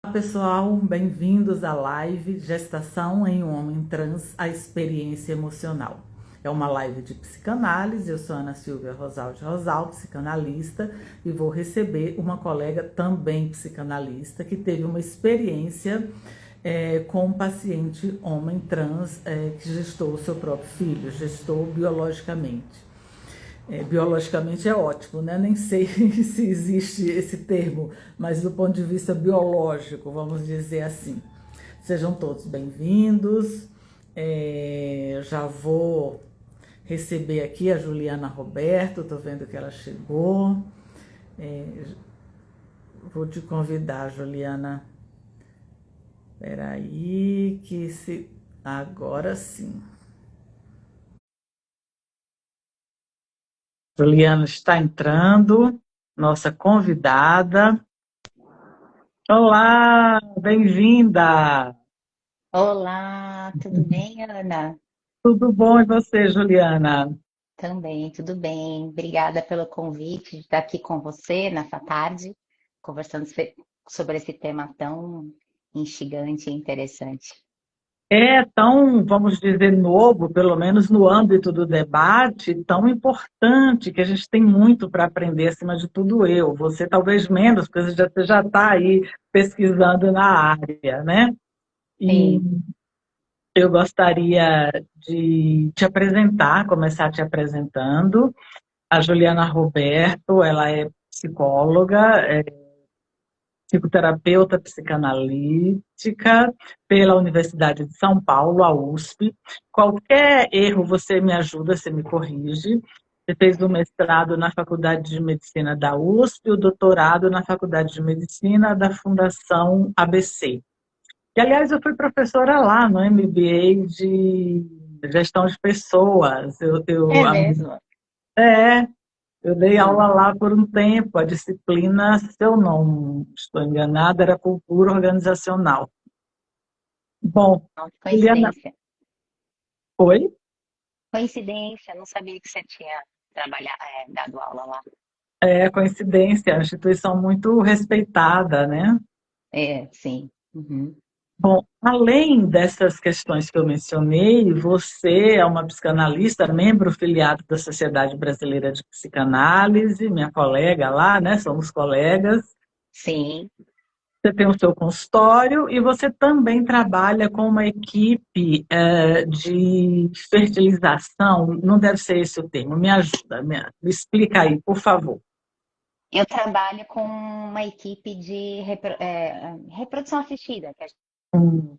Olá, pessoal, bem-vindos à live Gestação em um Homem Trans, a Experiência Emocional. É uma live de psicanálise, eu sou Ana Silvia Rosalde Rosal, psicanalista, e vou receber uma colega também psicanalista que teve uma experiência com um paciente homem trans que gestou o seu próprio filho, gestou biologicamente. Biologicamente é ótimo, né? Nem sei se existe esse termo, mas do ponto de vista biológico, vamos dizer assim. Sejam todos bem-vindos. Já vou receber aqui a Juliana Roberto, estou vendo que ela chegou. Vou te convidar, Juliana. Espera aí, que se... Agora sim. Juliana está entrando, nossa convidada. Olá, bem-vinda. Olá, tudo bem, Ana? Tudo bom e você, Juliana? Também, tudo bem. Obrigada pelo convite de estar aqui com você nessa tarde, conversando sobre esse tema tão instigante e interessante. É tão, vamos dizer, novo, pelo menos no âmbito do debate, tão importante que a gente tem muito para aprender, acima de tudo eu. Você talvez menos, porque você já está aí pesquisando na área, né? E Sim, eu gostaria de te apresentar, começar te apresentando. A Juliana Roberto, ela é psicóloga, psicoterapeuta psicanalítica pela Universidade de São Paulo, a USP. Qualquer erro você me ajuda, você me corrige. Você fez o mestrado na Faculdade de Medicina da USP, o doutorado na Faculdade de Medicina da Fundação ABC. E, aliás, eu fui professora lá no MBA de Gestão de Pessoas. é mesmo. É, eu dei aula Hum, lá por um tempo. A disciplina, se eu não estou enganada, era cultura organizacional. Bom, não, Juliana, coincidência. oi? Coincidência, não sabia que você tinha dado aula lá. É coincidência, é uma instituição muito respeitada, né? É, sim. Uhum. Bom, além dessas questões que eu mencionei, você é uma psicanalista, membro filiado da Sociedade Brasileira de Psicanálise, minha colega lá, né? Somos colegas. Sim, Você tem o seu consultório e você também trabalha com uma equipe de fertilização. Não deve ser esse o termo. Me ajuda, me explica aí, por favor. eu trabalho com uma equipe de reprodução assistida, que Hum,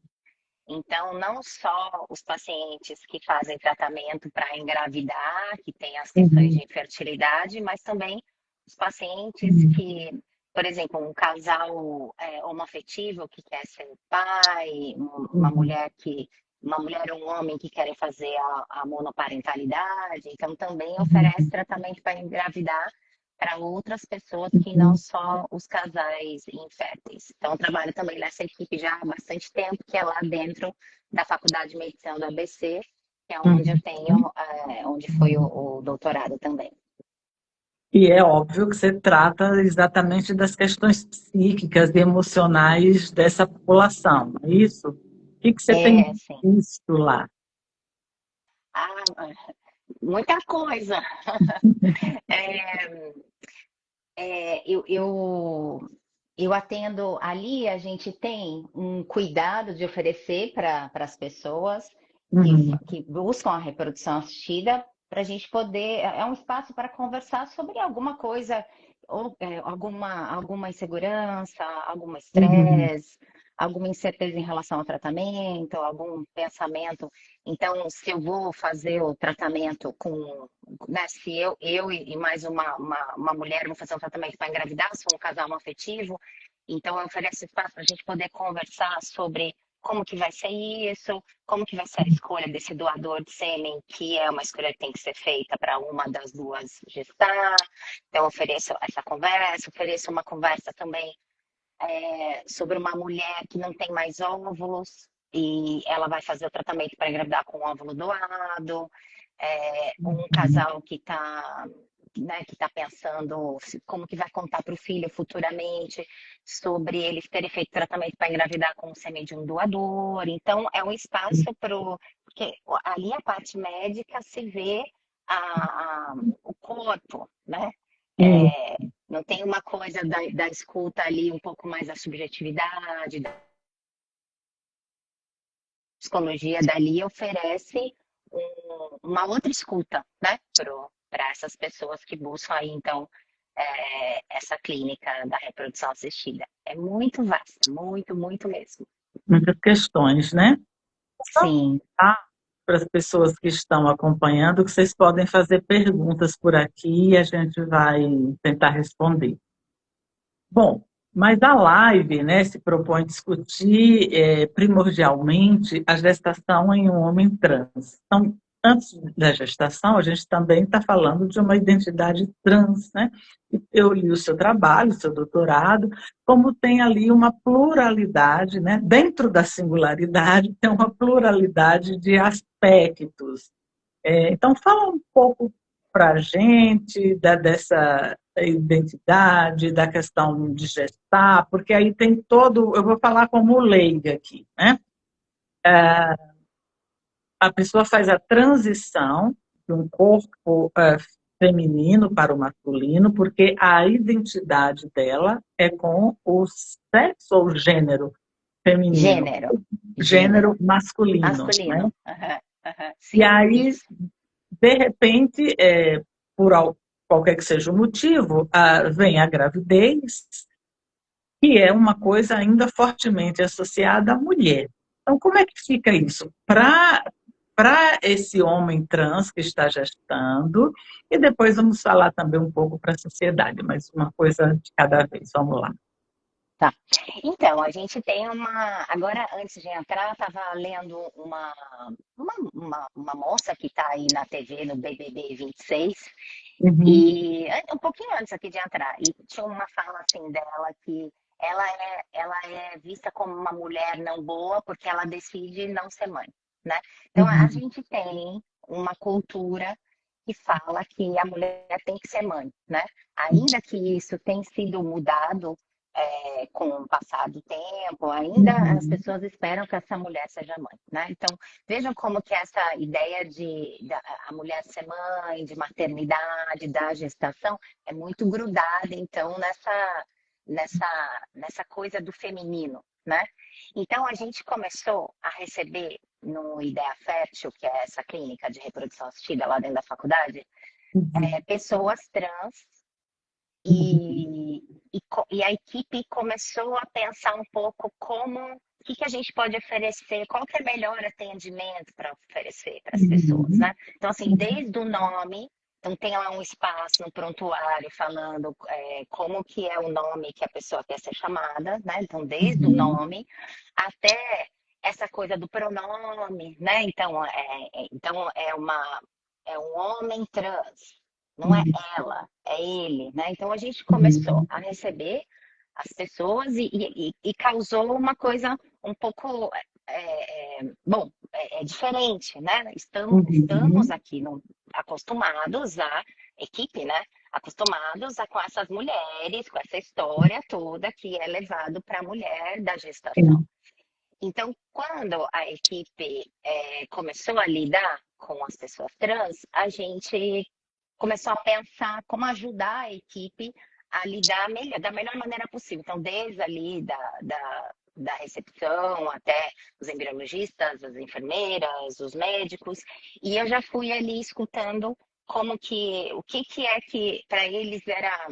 então, não só os pacientes que fazem tratamento para engravidar, que têm as questões uhum, de infertilidade, mas também os pacientes uhum, que, por exemplo, um casal homoafetivo que quer ser pai, uma uhum, mulher uma mulher ou um homem que querem fazer a monoparentalidade, então também oferece uhum, tratamento para engravidar para outras pessoas que não uhum. só os casais inférteis. Então, eu trabalho também nessa equipe já há bastante tempo, que é lá dentro da Faculdade de Medicina do ABC, que é onde eu Uhum. tenho, onde foi o doutorado também. E é óbvio que você trata exatamente das questões psíquicas e emocionais dessa população, não é isso? O que você tem É, sim. visto lá? Ah, muita coisa. É, eu atendo ali, a gente tem um cuidado de oferecer para as pessoas Uhum, que buscam a reprodução assistida, para a gente poder, é um espaço para conversar sobre alguma coisa, ou alguma insegurança, algum uhum, estresse, alguma incerteza em relação ao tratamento, algum pensamento. Então, se eu vou fazer o tratamento com, né, se eu e mais uma mulher vão fazer um tratamento para engravidar, se for um casal afetivo, então eu ofereço espaço para a gente poder conversar sobre como que vai ser isso, como que vai ser a escolha desse doador de sêmen, que é uma escolha que tem que ser feita para uma das duas gestar. Então, eu ofereço essa conversa, ofereço uma conversa também sobre uma mulher que não tem mais óvulos e ela vai fazer o tratamento para engravidar com óvulo doado, um uhum, casal que está né, que está pensando como que vai contar para o filho futuramente sobre eles terem feito tratamento para engravidar com o sêmen de um doador. Então, é um espaço para porque ali a parte médica se vê o corpo, né? Sim. É, não tem uma coisa da escuta ali, um pouco mais da subjetividade, da psicologia dali oferece uma outra escuta, né, para essas pessoas que buscam aí, então, essa clínica da reprodução assistida. É muito vasta, muito, muito mesmo. Muitas questões, né? Sim. Tá? Para as pessoas que estão acompanhando, que vocês podem fazer perguntas por aqui e a gente vai tentar responder. Bom, mas a live, né, se propõe discutir primordialmente a gestação em um homem trans. Então, antes da gestação, a gente também está falando de uma identidade trans, né? Eu li o seu trabalho, o seu doutorado, como tem ali uma pluralidade, né? Dentro da singularidade, tem uma pluralidade de aspectos. Então, fala um pouco para a gente dessa identidade, da questão de gestar, porque aí tem todo, eu vou falar como leiga aqui, né? A pessoa faz a transição de um corpo feminino para o masculino, porque a identidade dela é com o sexo ou gênero feminino, Gênero. Gênero. gênero masculino, né? Masculino. Aham, aham. E Sim, aí isso. de repente, por qualquer que seja o motivo, vem a gravidez, que é uma coisa ainda fortemente associada à mulher. Então, como é que fica isso? Para esse homem trans que está gestando, e depois vamos falar também um pouco para a sociedade, mas uma coisa de cada vez. Vamos lá. Tá. Então, a gente tem uma. Agora, antes de entrar, estava lendo uma moça que está aí na TV, no BBB 26, Uhum, e um pouquinho antes aqui de entrar, e tinha uma fala assim dela que ela é vista como uma mulher não boa porque ela decide não ser mãe, né? Então, a uhum, gente tem uma cultura que fala que a mulher tem que ser mãe, né? Ainda que isso tenha sido mudado com o passar do tempo, ainda as uhum, pessoas esperam que essa mulher seja mãe, né? Então, vejam como que essa ideia a mulher ser mãe, de maternidade, da gestação, é muito grudada, então, nessa coisa do feminino, né? Então, a gente começou a receber no Ideia Fértil, que é essa clínica de reprodução assistida lá dentro da faculdade, uhum, pessoas trans uhum, e a equipe começou a pensar um pouco o que a gente pode oferecer, qual que é o melhor atendimento para oferecer para as pessoas, uhum, né? Então, assim, desde o nome, então tem lá um espaço no prontuário falando como que é o nome que a pessoa quer ser chamada, né? Então, desde o uhum, nome até essa coisa do pronome, né? Então é um homem trans, não é uhum, ela, é ele, né? Então a gente começou uhum, a receber as pessoas e causou uma coisa um pouco, bom, é diferente, né? Estamos uhum, aqui acostumados equipe, né? Acostumados com essas mulheres, com essa história toda que é levado para a mulher da gestação. uhum. Então, quando a equipe começou a lidar com as pessoas trans, a gente começou a pensar como ajudar a equipe a lidar da melhor maneira possível. Então, desde ali da recepção até os embriologistas, as enfermeiras, os médicos, e eu já fui ali escutando o que é que para eles era,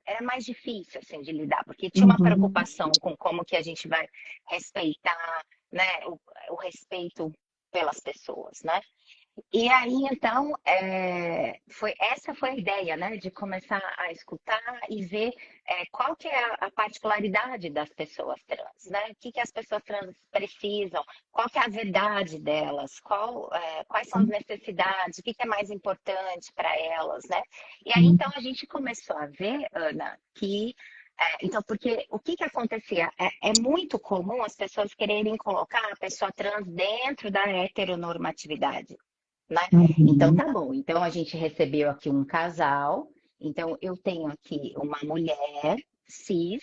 era mais difícil assim de lidar, porque tinha uma Uhum. preocupação com como que a gente vai respeitar, né, o respeito pelas pessoas, né? E aí, então, essa foi a ideia, né? De começar a escutar e ver qual que é a particularidade das pessoas trans, né? O que as pessoas trans precisam, qual que é a verdade delas, quais são as necessidades, o que é mais importante para elas, né? E aí, então, a gente começou a ver, Ana, então, porque o que acontecia? É muito comum as pessoas quererem colocar a pessoa trans dentro da heteronormatividade. né? Então Uhum. tá bom. Então a gente recebeu aqui um casal. Então eu tenho aqui uma mulher cis,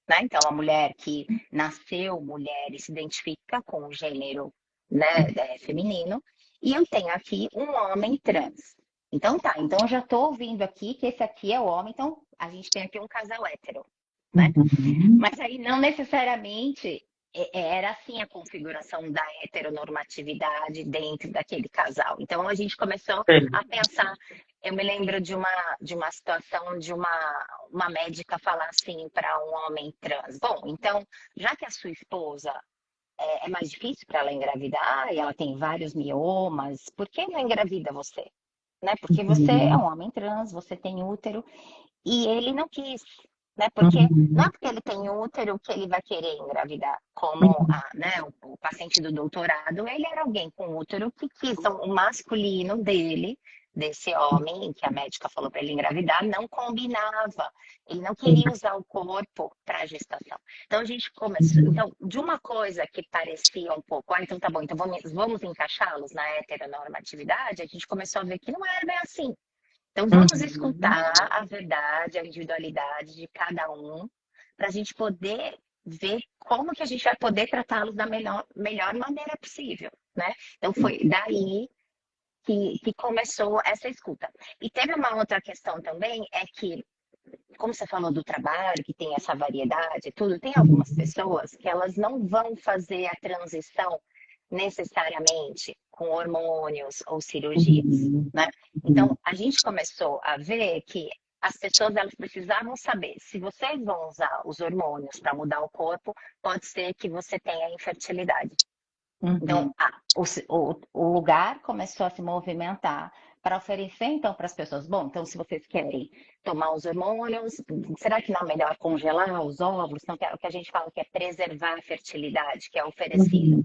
né? Então a mulher que nasceu mulher e se identifica com o gênero, né, feminino. E eu tenho aqui um homem trans. Então tá, então eu já estou ouvindo aqui que esse aqui é o homem, então a gente tem aqui um casal hétero, né? Uhum. Mas aí não necessariamente era assim a configuração da heteronormatividade dentro daquele casal. Então a gente começou Sei. a pensar. Eu me lembro de uma situação de uma médica falar assim para um homem trans: bom, então, já que a sua esposa é mais difícil para ela engravidar e ela tem vários miomas, por que não engravida você? Né? Porque você é um Uhum. homem trans, você tem útero, e ele não quis, né? Porque não é Uhum. porque ele tem útero que ele vai querer engravidar, como Uhum. né, o paciente do doutorado, ele era alguém com útero que quis, então, o masculino dele, desse homem, que a médica falou para ele engravidar, não combinava. Ele não queria usar o corpo para a gestação. Então a gente começou, Uhum. então, de uma coisa que parecia um pouco, então tá bom, então vamos encaixá-los na heteronormatividade, a gente começou a ver que não era bem assim. Então, vamos Uhum. escutar a verdade, a individualidade de cada um, para a gente poder ver como que a gente vai poder tratá-los da melhor maneira possível, né? Então, foi daí que começou essa escuta. E teve uma outra questão também, é que, como você falou do trabalho, que tem essa variedade e tudo, tem algumas Uhum. pessoas que elas não vão fazer a transição necessariamente com hormônios ou cirurgias, Uhum. né? Uhum. Então, a gente começou a ver que as pessoas elas precisavam saber se vocês vão usar os hormônios para mudar o corpo, pode ser que você tenha infertilidade. Então, Uhum. o lugar começou a se movimentar para oferecer, então, para as pessoas: bom, então, se vocês querem tomar os hormônios, será que não é melhor congelar os óvulos? Então, o que a gente fala que é preservar a fertilidade, que é oferecido Uhum.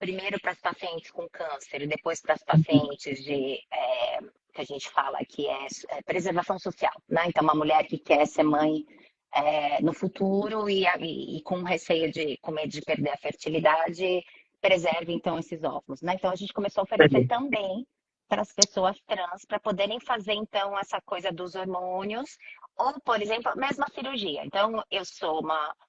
primeiro para as pacientes com câncer e depois para as Uhum. pacientes que a gente fala que é preservação social, né? Então, uma mulher que quer ser mãe no futuro e com receio com medo de perder a fertilidade, preserve então esses óvulos, né? Então a gente começou a oferecer Sei. também para as pessoas trans para poderem fazer então essa coisa dos hormônios ou, por exemplo, a mesma cirurgia. Então eu sou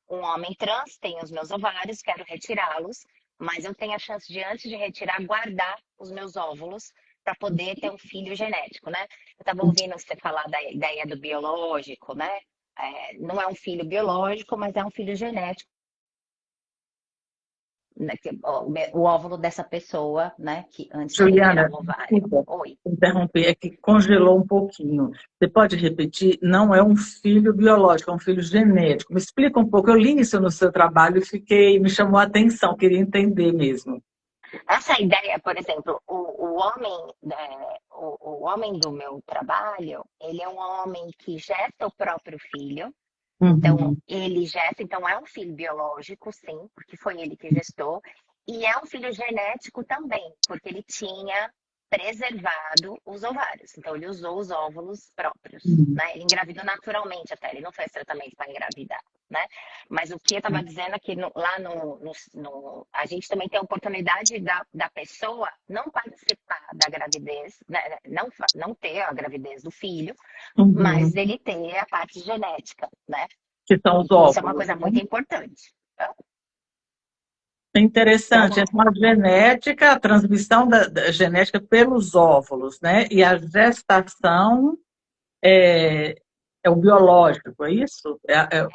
um homem trans, tenho os meus ovários, quero retirá-los, mas eu tenho a chance de antes de retirar guardar os meus óvulos para poder ter um filho genético, né? Eu estava ouvindo você falar da ideia do biológico, né? Não é um filho biológico, mas é um filho genético, né, o óvulo dessa pessoa, né, que antes de retirar Juliana, o ovário. desculpa Oi. interromper, é que congelou um pouquinho. Você pode repetir? Não é um filho biológico, é um filho genético. Me explica um pouco. Eu li isso no seu trabalho e me chamou a atenção, queria entender mesmo. Essa ideia, por exemplo, o homem, o homem do meu trabalho, ele é um homem que gesta o próprio filho. Então, Uhum. ele gesta, então é um filho biológico, sim, porque foi ele que gestou, e é um filho genético também, porque ele tinha preservado os ovários. Então, ele usou os óvulos próprios, Uhum. né? Ele engravidou naturalmente até, ele não fez tratamento para engravidar, né? Mas o que eu estava dizendo é que lá a gente também tem a oportunidade da pessoa não participar da gravidez, né? Não ter a gravidez do filho, mas Uhum. ele ter a parte genética, né? Que são E os que isso é uma óvulos, coisa né? muito importante. É interessante, Então, então a genética, a transmissão da genética pelos óvulos, né? E a gestação é, é o biológico, é isso? é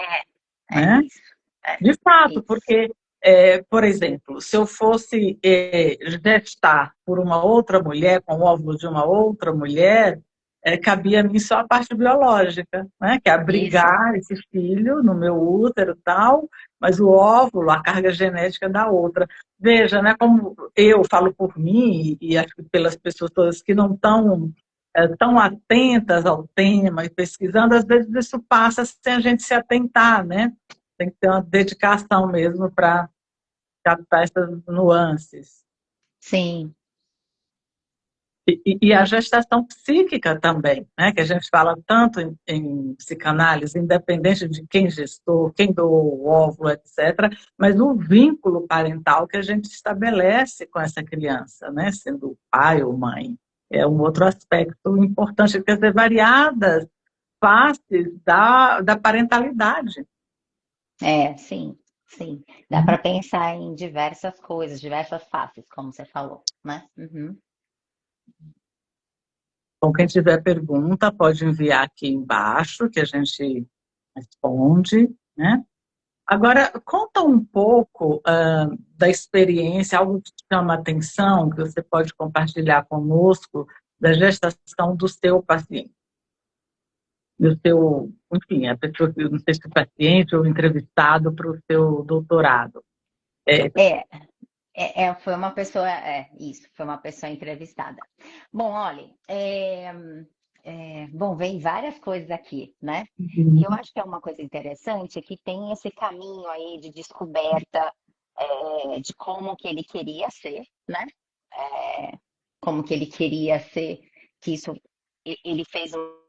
Né? isso. É De fato, isso. porque, por exemplo, se eu fosse gestar por uma outra mulher, com o óvulo de uma outra mulher, cabia a mim só a parte biológica, né? Que é Isso. abrigar esse filho no meu útero e tal, mas o óvulo, a carga genética da outra. Veja, né, como eu falo por mim, e acho que pelas pessoas todas que não estão tão atentas ao tema e pesquisando, às vezes isso passa sem a gente se atentar, né? Tem que ter uma dedicação mesmo para captar essas nuances. Sim. E a gestação psíquica também, né? Que a gente fala tanto em psicanálise, independente de quem gestou, quem doou o óvulo, etc., mas o vínculo parental que a gente estabelece com essa criança, né? Sendo pai ou mãe. É um outro aspecto importante, quer dizer, variadas faces da parentalidade. Sim, sim. Dá para Uhum. pensar em diversas coisas, diversas faces, como você falou, né? Uhum. Então, quem tiver pergunta, pode enviar aqui embaixo, que a gente responde, né? Agora, conta um pouco da experiência, algo que te chama a atenção, que você pode compartilhar conosco, da gestação do seu paciente, do seu, enfim, a pessoa que, não sei se é paciente ou entrevistado para o seu doutorado. É, É, foi uma pessoa, isso, foi uma pessoa entrevistada. Bom, olha, bom, vem várias coisas aqui, né? E eu uhum. acho que é uma coisa interessante que tem esse caminho aí de descoberta de como que ele queria ser, né? É, como que ele queria ser, que isso ele fez um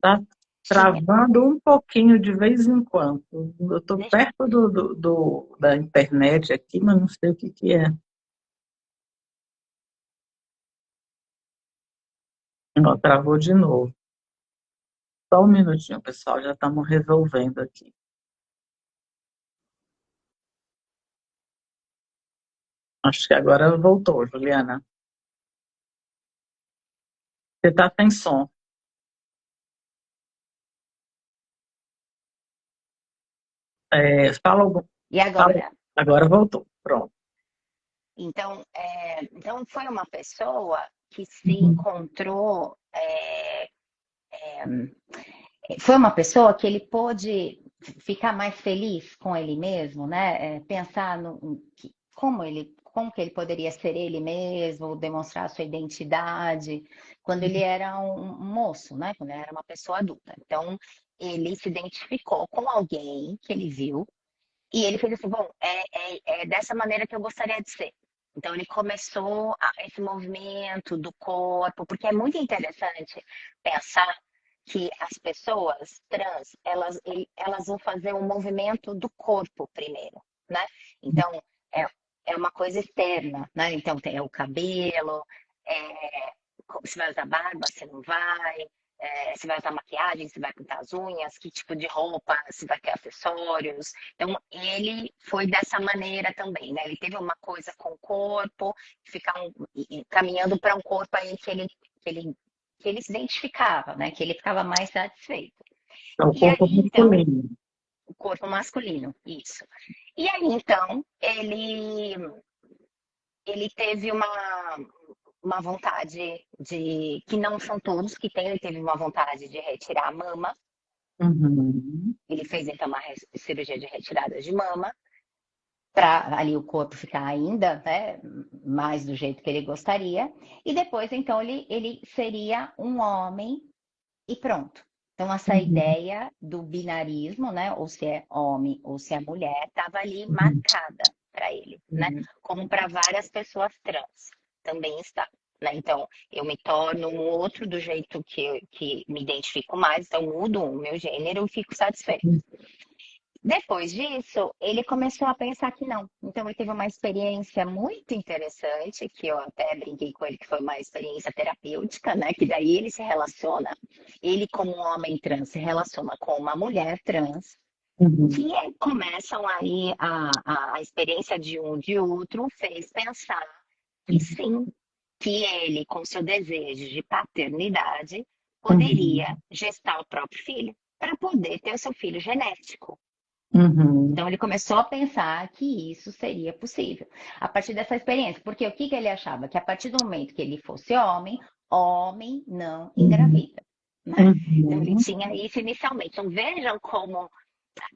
Tá tinha, travando um pouquinho de vez em quando. Eu estou deixa, perto da internet aqui, mas não sei o que que é. Não, travou de novo. Só um minutinho, pessoal, já estamos resolvendo aqui. Acho que agora voltou, Juliana. Você está sem som. Fala algum. e Fala. agora? Agora voltou. Pronto. Então foi uma pessoa que se Uhum. encontrou, foi uma pessoa que ele pôde ficar mais feliz com ele mesmo, né? Pensar como que ele poderia ser ele mesmo, demonstrar sua identidade, quando ele era um moço, né? Quando ele era uma pessoa adulta. Então ele se identificou com alguém que ele viu e ele fez assim, bom, é dessa maneira que eu gostaria de ser. Então ele começou esse movimento do corpo, porque é muito interessante pensar que as pessoas trans, elas vão fazer um movimento do corpo primeiro, né? Então é, é uma coisa externa, né? Então tem o cabelo, é, se vai usar barba, se não vai, se vai usar maquiagem, se vai pintar as unhas, que tipo de roupa, se vai ter acessórios. Então, ele foi dessa maneira também, né? Ele teve uma coisa com o corpo, ficar caminhando para um corpo aí que ele, que ele se identificava, né? Que ele ficava mais satisfeito. É o E corpo aí, então, masculino. o corpo masculino, isso. E aí, então, ele teve uma vontade de, que não são todos que têm, ele teve uma vontade de retirar a mama. Uhum. Ele fez então uma cirurgia de retirada de mama para ali o corpo ficar ainda, né, mais do jeito que ele gostaria. E depois, então, ele seria um homem e pronto. Então, essa Uhum. ideia do binarismo, né, ou se é homem ou se é mulher, estava ali Uhum. marcada para ele, né, Uhum. como para várias pessoas trans também está. Né? Então, eu me torno um outro do jeito que me identifico mais, então mudo o meu gênero e fico satisfeito. Depois disso, ele começou a pensar que não. Então, ele teve uma experiência muito interessante, que eu até brinquei com ele que foi uma experiência terapêutica, né? Que daí ele se relaciona, ele como um homem trans se relaciona com uma mulher trans, Uhum. que começam aí a experiência de um de outro, fez pensar que sim, que ele, com seu desejo de paternidade, poderia Uhum. gestar o próprio filho, para poder ter o seu filho genético. Uhum. Então ele começou a pensar que isso seria possível a partir dessa experiência, porque o que que ele achava? Que a partir do momento que ele fosse homem, homem não Uhum. engravida, né? Então ele Uhum. tinha isso inicialmente. Então vejam como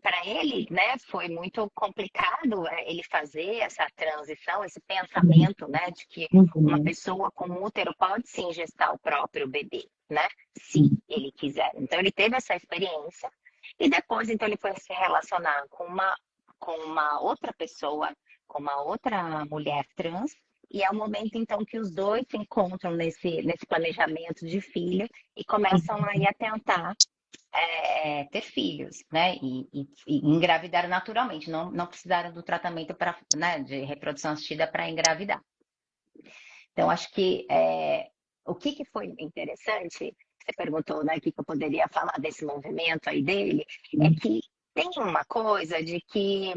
para ele, né, foi muito complicado ele fazer essa transição, esse pensamento, né, de que uma Uhum. pessoa com útero pode sim gestar o próprio bebê, né, se Uhum. ele quiser. Então ele teve essa experiência e depois então ele foi se relacionar com uma outra pessoa, com uma outra mulher trans E é o momento, então, que os dois se encontram nesse planejamento de filho e começam aí a tentar ter filhos, né? E engravidar naturalmente, não precisaram do tratamento né, de reprodução assistida para engravidar. Então, acho que o que foi interessante, você perguntou, né, o que eu poderia falar desse movimento aí dele, é que tem uma coisa de que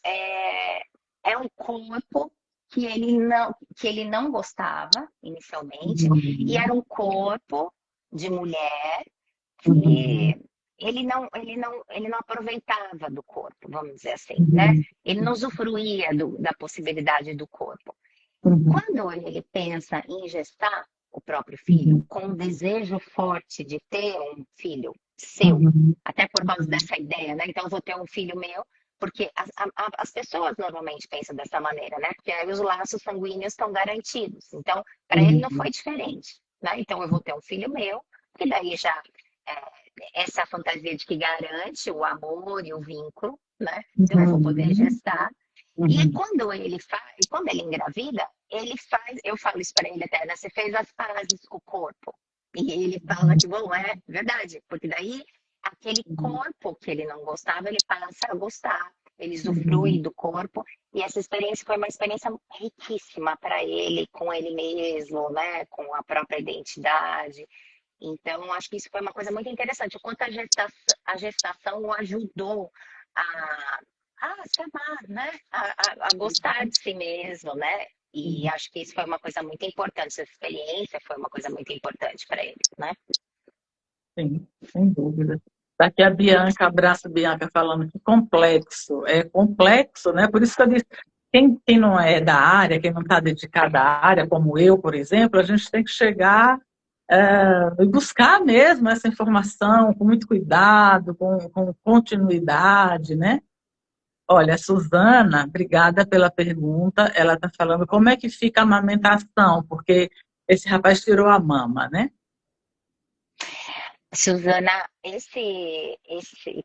é um corpo que ele não gostava inicialmente, e era um corpo de mulher que ele não aproveitava do corpo, vamos dizer assim, né? Ele não usufruía da possibilidade do corpo. Quando ele pensa em gestar o próprio filho, com um desejo forte de ter um filho seu, até por causa dessa ideia, né? Então, eu vou ter um filho meu, porque as pessoas normalmente pensam dessa maneira, né? Porque aí os laços sanguíneos estão garantidos. Então, para ele não foi diferente, né? Então, eu vou ter um filho meu, que daí já essa fantasia de que garante o amor e o vínculo, né? Então, eu vou poder gestar. E quando ele engravida, ele faz, eu falo isso para ele até, né? Você fez as pazes com o corpo. E ele fala que, bom, é verdade, porque daí aquele corpo que ele não gostava, ele passa a gostar, ele usufrui do corpo. E essa experiência foi uma experiência riquíssima para ele, com ele mesmo, né? Com a própria identidade. Então, acho que isso foi uma coisa muito interessante, o quanto a gestação o ajudou a, a se amar, né? A gostar de si mesmo, né? E acho que isso foi uma coisa muito importante, essa experiência foi uma coisa muito importante para ele, né? Sim, sem dúvida. Tá aqui a Bianca, abraço Bianca, falando que é complexo, né? Por isso que eu disse, quem não é da área, quem não está dedicada à área, como eu, por exemplo, a gente tem que chegar e buscar mesmo essa informação com muito cuidado, com continuidade, né? Olha, a Suzana, obrigada pela pergunta. Ela está falando como é que fica a amamentação, porque esse rapaz tirou a mama, né? Suzana, esse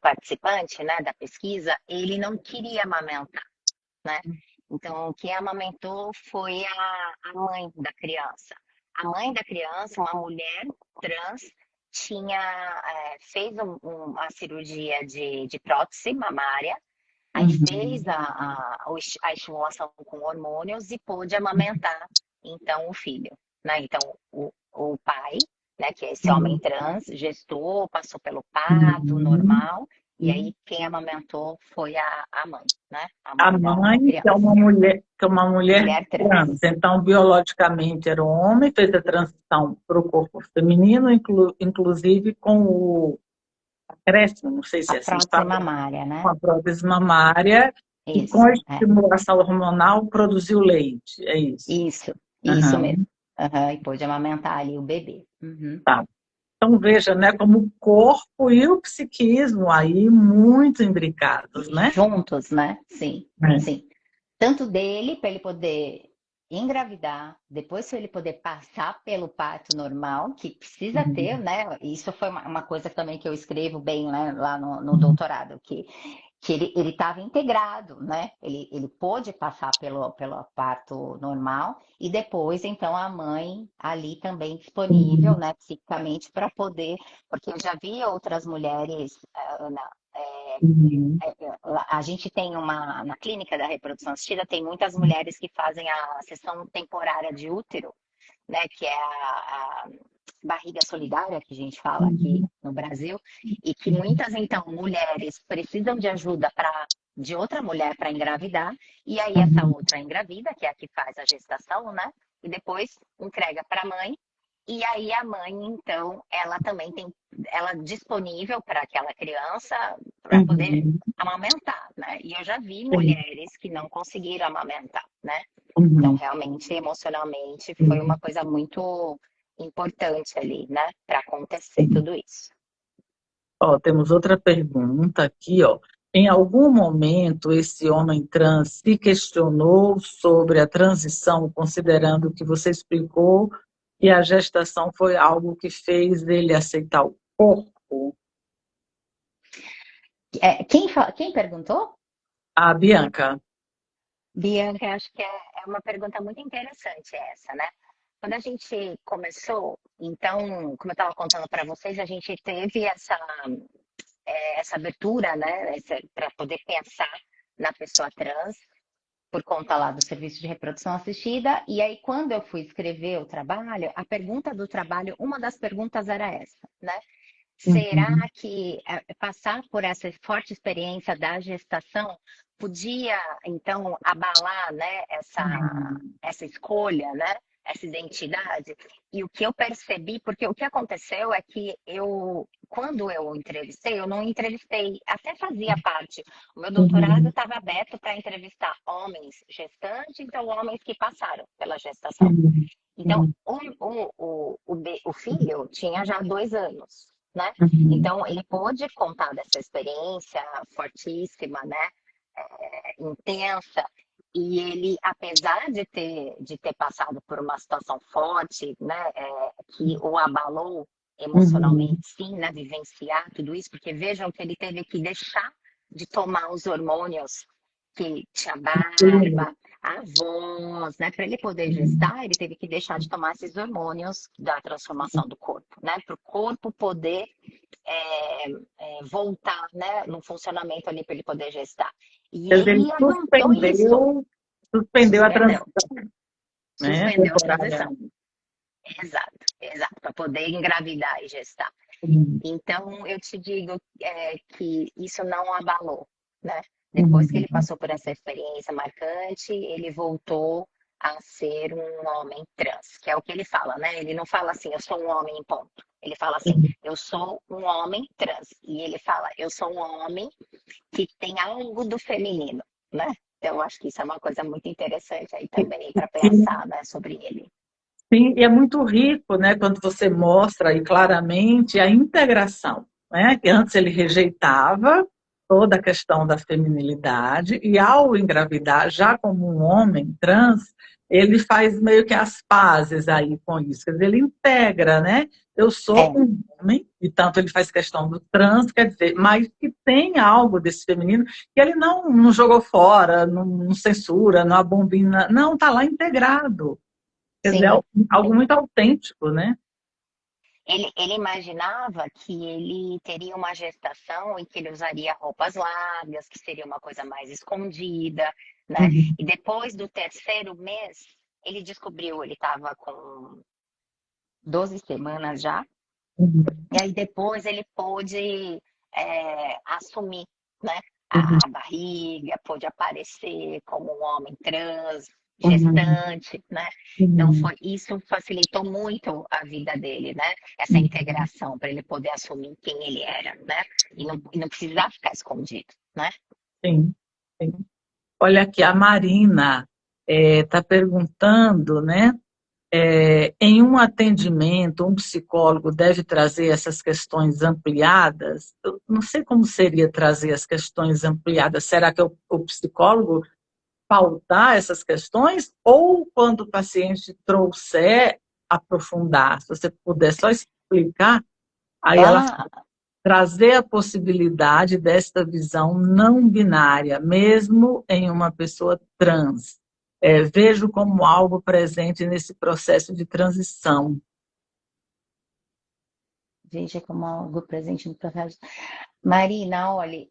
participante, né, da pesquisa, ele não queria amamentar, né? Então, o que amamentou foi a mãe da criança. A mãe da criança, uma mulher trans, fez uma cirurgia de prótese mamária, aí fez a estimulação com hormônios e pôde amamentar, então, o filho, né? Então, o pai, né, que é esse homem trans, gestou, passou pelo parto normal, e aí quem amamentou foi a mãe, né? A A mãe da mãe, criança. que é uma mulher Mulher trans, trans. então biologicamente era um homem, fez a transição para o corpo feminino, inclusive com o acréscimo, não sei A se é assim que prótese fala, mamária, com né? a prótese mamária, e com Isso, a estimulação hormonal produziu leite, é isso. isso Aham, mesmo. Aham, e pôde amamentar ali o bebê. Uhum. tá. Então veja, né, como o corpo e o psiquismo aí muito imbricados, né? Juntos, né? Sim, É. sim. Tanto dele, para ele poder engravidar, depois para ele poder passar pelo parto normal, que precisa ter, né? Isso foi uma coisa também que eu escrevo bem, né, lá no doutorado, que ele estava integrado, né? Ele pôde passar pelo parto normal e depois, então, a mãe ali também disponível, né, psiquicamente, para poder, porque eu já vi outras mulheres, Ana, a gente tem na clínica da reprodução assistida, tem muitas mulheres que fazem a sessão temporária de útero, né, que é a barriga solidária, que a gente fala aqui no Brasil, e que muitas, então, mulheres precisam de ajuda de outra mulher para engravidar, e aí essa outra engravida, que é a que faz a gestação, né, e depois entrega para a mãe, e aí a mãe, então, ela também tem ela disponível para aquela criança para poder amamentar, né? E eu já vi mulheres que não conseguiram amamentar, né? Então, realmente, emocionalmente, foi uma coisa muito importante ali, né? Para acontecer tudo isso. Ó, temos outra pergunta aqui, ó. Em algum momento esse homem trans se questionou sobre a transição, considerando que você explicou que a gestação foi algo que fez ele aceitar o corpo? Quem perguntou? A Bianca. Bianca, acho que é uma pergunta muito interessante essa, né? Quando a gente começou, então, como eu estava contando para vocês, a gente teve essa abertura, né, para poder pensar na pessoa trans, por conta lá do serviço de reprodução assistida. E aí, quando eu fui escrever o trabalho, a pergunta do trabalho, uma das perguntas era essa, né? Será Uhum, que passar por essa forte experiência da gestação podia, então, abalar, né, uhum, essa escolha, né, essa identidade? E o que eu percebi, porque o que aconteceu é que quando eu entrevistei, eu não entrevistei, até fazia parte. O meu doutorado uhum, estava aberto para entrevistar homens gestantes ou homens que passaram pela gestação. uhum, Então, uhum, o filho tinha já 2 anos, né? uhum, Então, ele pôde contar dessa experiência fortíssima, né? Intensa. E ele, apesar de ter passado por uma situação forte, né? Que o abalou emocionalmente, uhum, sim, né? Vivenciar tudo isso, porque vejam que ele teve que deixar de tomar os hormônios que tinha uhum, barba, a voz, né? Para ele poder gestar, ele teve que deixar de tomar esses hormônios da transformação do corpo, né? Para o corpo poder voltar, né? No funcionamento ali para ele poder gestar. E quer dizer, ele ele aguentou isso, suspendeu a suspendeu, transição, né? suspendeu a transição. Temporariamente. Exato, exato, para poder engravidar e gestar. Uhum, Então, eu te digo que isso não abalou, né? Depois que ele uhum, passou por essa experiência marcante, ele voltou a ser um homem trans, que é o que ele fala, né? Ele não fala assim, eu sou um homem, ponto. Ele fala assim, uhum. eu sou um homem trans. E ele fala, eu sou um homem que tem algo do feminino, né? Então, eu acho que isso é uma coisa muito interessante aí também para Sim, pensar, né, sobre ele. sim, e é muito rico, né, quando você mostra aí claramente a integração, né, que antes ele rejeitava toda a questão da feminilidade e ao engravidar, já como um homem trans, ele faz meio que as pazes aí com isso, quer dizer, ele integra, né, eu sou É, um homem, e tanto ele faz questão do trans, quer dizer, mas que tem algo desse feminino que ele não jogou fora, não censura, não abomina, não, está lá integrado. Quer dizer, sim, algo sim. muito autêntico, né? Ele imaginava que ele teria uma gestação em que ele usaria roupas largas, que seria uma coisa mais escondida, né? Uhum, E depois do terceiro mês, ele descobriu, ele estava com 12 semanas já, uhum, e aí depois ele pôde assumir, né? uhum, A barriga, pôde aparecer como um homem trans, uhum, gestante, né? Então uhum, isso facilitou muito a vida dele, né? Essa uhum. integração para ele poder assumir quem ele era, né? E não precisar ficar escondido, né? Sim, sim. Olha aqui, a Marina está perguntando, né? Em um atendimento, um psicólogo deve trazer essas questões ampliadas? Eu não sei como seria trazer as questões ampliadas. Será que o psicólogo pautar essas questões? Ou quando o paciente trouxer, aprofundar? Se você puder só explicar, aí ela Ah, trazer a possibilidade desta visão não binária, mesmo em uma pessoa trans. Vejo como algo presente nesse processo de transição. veja como algo presente no processo. Marina, olha,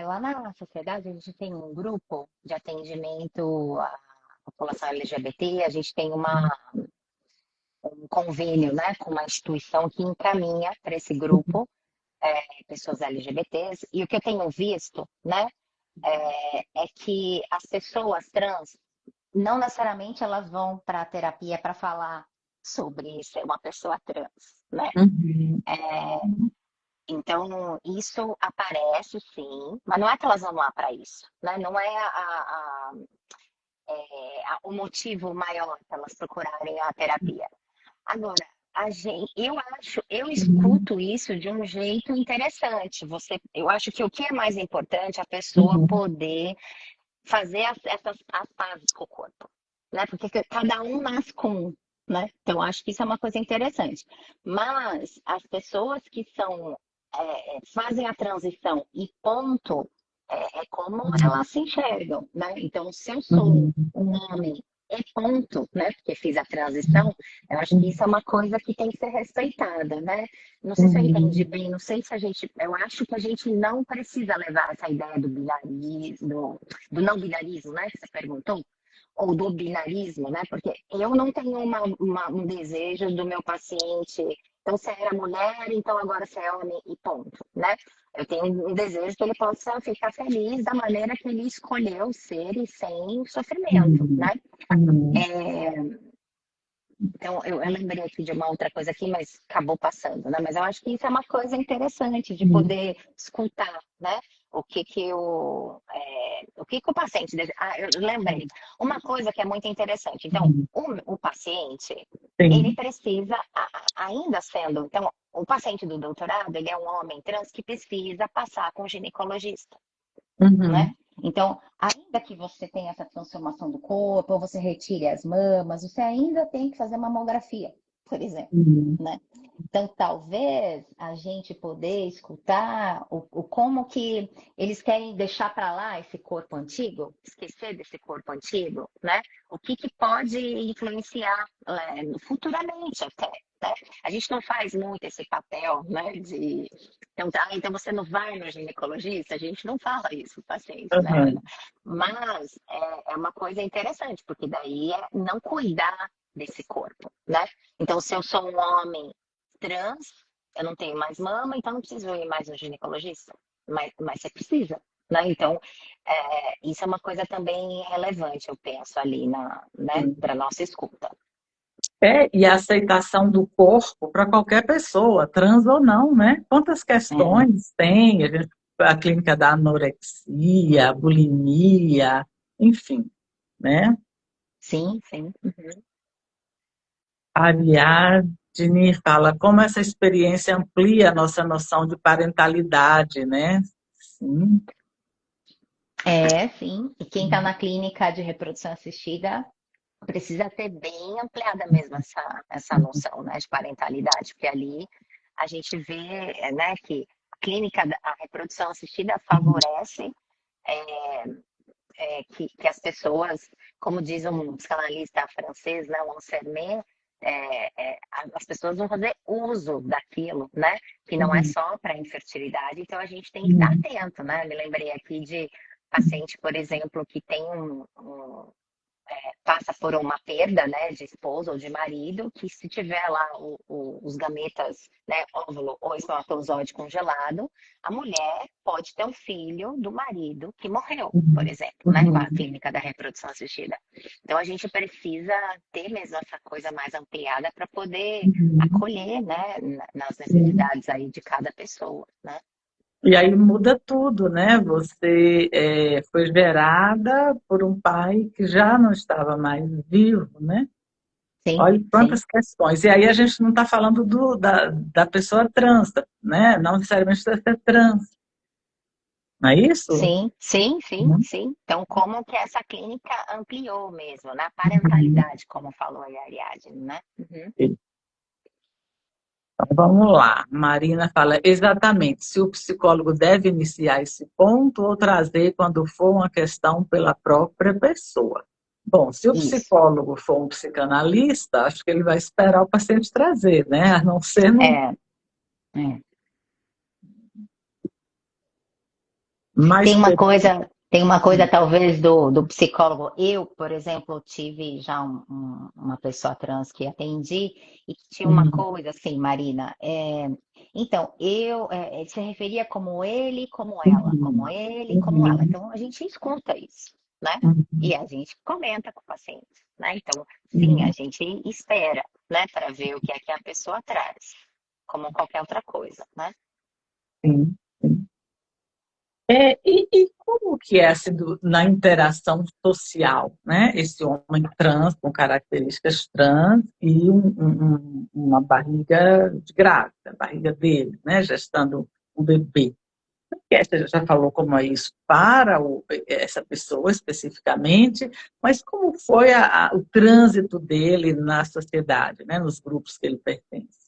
lá na sociedade a gente tem um grupo de atendimento à população LGBT, a gente tem um convênio, né, com uma instituição que encaminha para esse grupo pessoas LGBTs, e o que eu tenho visto, né, é que as pessoas trans, não necessariamente elas vão para a terapia para falar sobre ser uma pessoa trans, né? Uhum, Então, isso aparece sim, mas não é que elas vão lá para isso, né? Não é o motivo maior para elas procurarem a terapia. Agora, eu uhum, escuto isso de um jeito interessante. Eu acho que o que é mais importante é a pessoa uhum, poder fazer as pazes com o corpo, né? Porque cada um nasce com um, né? Então, acho que isso é uma coisa interessante. Mas as pessoas que fazem a transição e ponto, com como elas se enxergam, né? Então, se eu sou Uhum. um homem e ponto, né? Porque fiz a transição, eu acho que isso é uma coisa que tem que ser respeitada, né? Não sei se eu entendi Uhum. bem, não sei se a gente, eu acho que a gente não precisa levar essa ideia do binarismo, do não binarismo, né? Que você perguntou, ou do binarismo, né? Porque eu não tenho um desejo do meu paciente, então você era mulher, então agora você é homem e ponto, né? Eu tenho um desejo que ele possa ficar feliz da maneira que ele escolheu ser e sem sofrimento, Uhum. né? Uhum. É, então, eu lembrei aqui de uma outra coisa aqui, mas acabou passando, né? Mas eu acho que isso é uma coisa interessante de Uhum. poder escutar, né? O que que o paciente... eu lembrei. Uma coisa que é muito interessante. Então, Uhum. o paciente, ele Sim. precisa, ainda sendo... Então, o paciente do doutorado, ele é um homem trans que precisa passar com um ginecologista, né? Uhum. Então, ainda que você tenha essa transformação do corpo, ou você retire as mamas, você ainda tem que fazer mamografia, por exemplo, Uhum. né? Então, talvez a gente poder escutar o como que eles querem deixar para lá esse corpo antigo, esquecer desse corpo antigo, né? O que que pode influenciar futuramente até, né? A gente não faz muito esse papel, né, de então, então você não vai no ginecologista? A gente não fala isso para paciente, né, Ana? Uhum. Mas é uma coisa interessante, porque daí é não cuidar desse corpo, né? Então, se eu sou um homem trans, eu não tenho mais mama, então não preciso ir mais no ginecologista. Mas você precisa, né? Então, isso é uma coisa também relevante, eu penso, ali né, para nossa escuta. E a aceitação do corpo para qualquer pessoa, trans ou não, né? Quantas É, questões tem a clínica da anorexia, bulimia, enfim, né? sim, sim. Uhum. A Ariadne fala como essa experiência amplia a nossa noção de parentalidade, né? Sim. É, sim. E quem está na clínica de reprodução assistida precisa ter bem ampliada mesmo essa noção, né, de parentalidade, porque ali a gente vê, né, que a reprodução assistida favorece que as pessoas, como diz um psicanalista francês, né, o Ansermet, as pessoas vão fazer uso daquilo, né? Que não é Uhum. só para infertilidade, então a gente tem que estar Uhum. atento, né? Me lembrei aqui de paciente, por exemplo, que tem passa por uma perda, né, de esposa ou de marido, que se tiver lá os gametas, né, óvulo ou espermatozoide congelado, a mulher pode ter um filho do marido que morreu, por Uhum. exemplo, né, com a Uhum. clínica da reprodução assistida. Então a gente precisa ter mesmo essa coisa mais ampliada para poder Uhum. acolher, né, nas Sim. necessidades aí de cada pessoa, né? E aí muda tudo, né? Você foi gerada por um pai que já não estava mais vivo, né? Sim, Olha sim. quantas questões. E aí a gente não está falando da pessoa trans, né? Não necessariamente deve ser trans, não é isso? Sim, sim, sim, Uhum. sim. Então, como que essa clínica ampliou mesmo, na Uhum. parentalidade, como falou aí a Ariadne, né? Uhum. Então, vamos lá. Marina fala exatamente se o psicólogo deve iniciar esse ponto ou trazer quando for uma questão pela própria pessoa. Bom, se o Isso. psicólogo for um psicanalista, acho que ele vai esperar o paciente trazer, né? A não ser no. É, é. Mais Tem uma coisa talvez do psicólogo. Eu, por exemplo, tive já uma pessoa trans que atendi e que tinha uma Uhum. coisa assim, Marina. Então, se referia como ele, como Uhum. ele, como ela. Uhum. Então, a gente escuta isso, né? E Uhum. a gente comenta com o paciente, né? Então, sim, a Uhum. gente espera, né, para ver o que é que a pessoa traz, como qualquer outra coisa, né? Sim, sim. E como que é assim, na interação social, né? Esse homem trans, com características trans e uma barriga de grávida, a barriga dele, né? Gestando um bebê. Você já falou como é isso para essa pessoa especificamente, mas como foi o trânsito dele na sociedade, né? Nos grupos que ele pertence?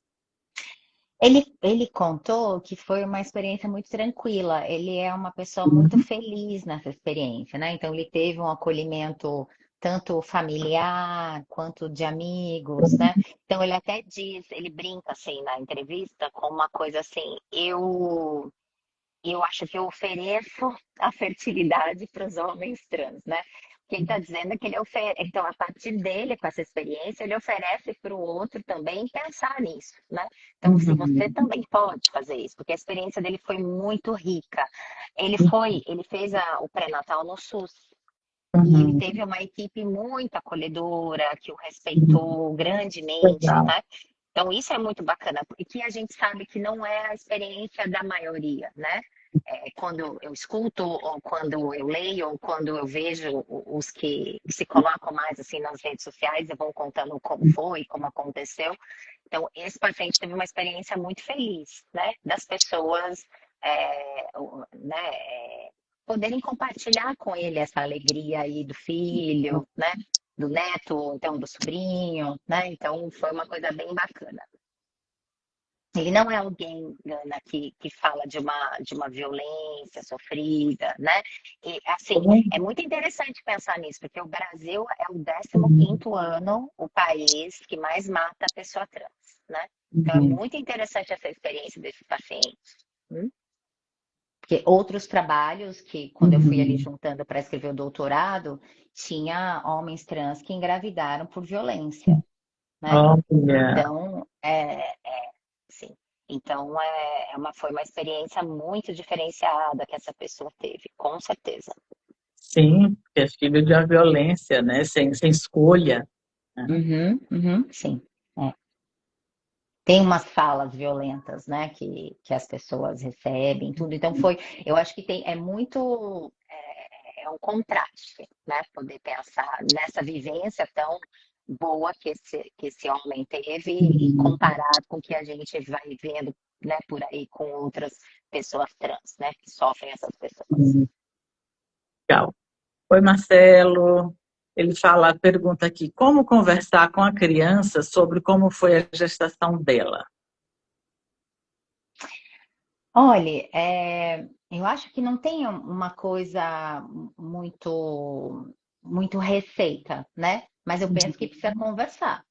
Ele contou que foi uma experiência muito tranquila. Ele é uma pessoa muito Uhum. feliz nessa experiência, né? Então, ele teve um acolhimento tanto familiar quanto de amigos, né? Então, ele até diz, ele brinca assim na entrevista com uma coisa assim: eu acho que eu ofereço a fertilidade para os homens trans, né? O que ele está dizendo é que ele oferece, então, a partir dele, com essa experiência, ele oferece para o outro também pensar nisso, né? Então, se você Uhum. também pode fazer isso, porque a experiência dele foi muito rica. Ele fez o pré-natal no SUS. E ele Uhum. teve uma equipe muito acolhedora, que o Uhum. respeitou grandemente, Legal. né? Então, isso é muito bacana, e que a gente sabe que não é a experiência da maioria, né? Quando eu escuto, ou quando eu leio, ou quando eu vejo os que se colocam mais assim nas redes sociais e vão contando como foi, como aconteceu. Então, esse paciente teve uma experiência muito feliz, né? Das pessoas, né? Poderem compartilhar com ele essa alegria aí do filho, né? Do neto, então do sobrinho, né? Então foi uma coisa bem bacana. Ele não é alguém, Ana, que fala de uma violência sofrida, né? E, assim, é muito interessante pensar nisso, porque o Brasil é o 15º ano, o país que mais mata a pessoa trans, né? Então é Uhum. muito interessante essa experiência desse paciente. Porque outros trabalhos que, quando eu fui ali Uhum. juntando para escrever o doutorado, tinha homens trans que engravidaram por violência, né? Olha, Então, sim. Então, foi uma experiência muito diferenciada que essa pessoa teve, com certeza. sim, porque é filho de uma violência, né? Sem escolha, né? Uhum, uhum, sim. É. Tem umas falas violentas, né, que as pessoas recebem, tudo. Então eu acho que é muito, é um contraste, né, poder pensar nessa vivência tão boa que esse homem teve e Uhum. comparar com o que a gente vai vendo, né, por aí com outras pessoas trans, né, que sofrem essas pessoas. Uhum. Legal. Oi, Marcelo. Ele fala, pergunta aqui, como conversar com a criança sobre como foi a gestação dela? Olha, eu acho que não tem uma coisa muito receita, né? Mas eu penso que precisa conversar.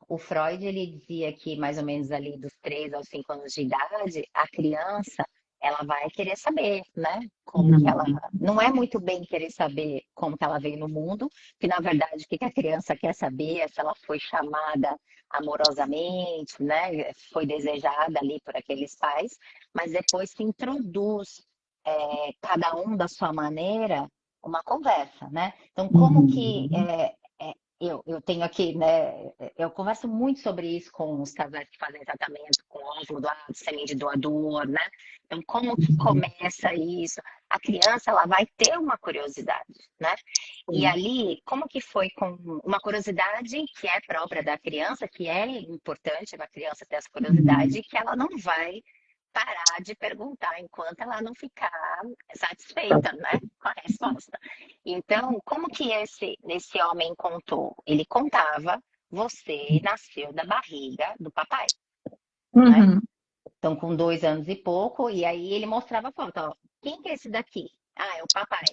O Freud, ele dizia que mais ou menos ali dos 3 aos 5 anos de idade, a criança, ela vai querer saber, né? Como que ela... Uhum. Não é muito bem querer saber como que ela veio no mundo, que na verdade o que que a criança quer saber é se ela foi chamada amorosamente, né? Foi desejada ali por aqueles pais, mas depois se introduz, cada um da sua maneira, uma conversa, né? Então, como que Uhum. eu tenho aqui, né? Eu converso muito sobre isso com os casais que fazem tratamento com óvulo doado, semente de doador, né? Então, como que Uhum. começa isso? A criança, ela vai ter uma curiosidade, né? E Sim. ali, como que foi com uma curiosidade que é própria da criança, que é importante a criança ter essa Uhum. curiosidade, que ela não vai parar de perguntar enquanto ela não ficar Tá. satisfeita, né, com a resposta. Então, como que esse homem contou? Ele contava, você nasceu da barriga do papai, né? Uhum. Então, com 2 anos e pouco, e aí ele mostrava a foto, ó, quem que é esse daqui? Ah, é o papai.